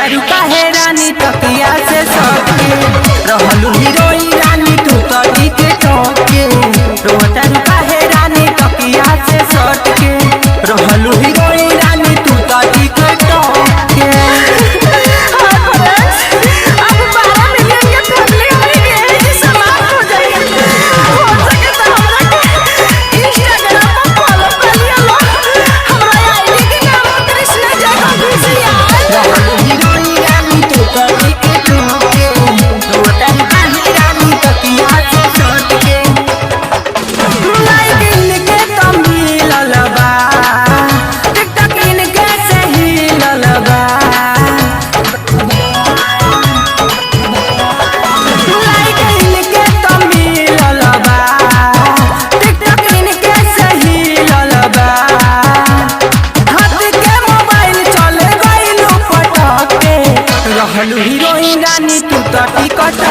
रोवतारू काहे रानी तकिया से सटके रहलू हीरोइन रानी तू तो के टोके रोवतारू काहे रानी तकिया से सटके रहलू हीरोइन रानी तू तो के टोके। रहलू हीरोइन रानी तू तो टिकट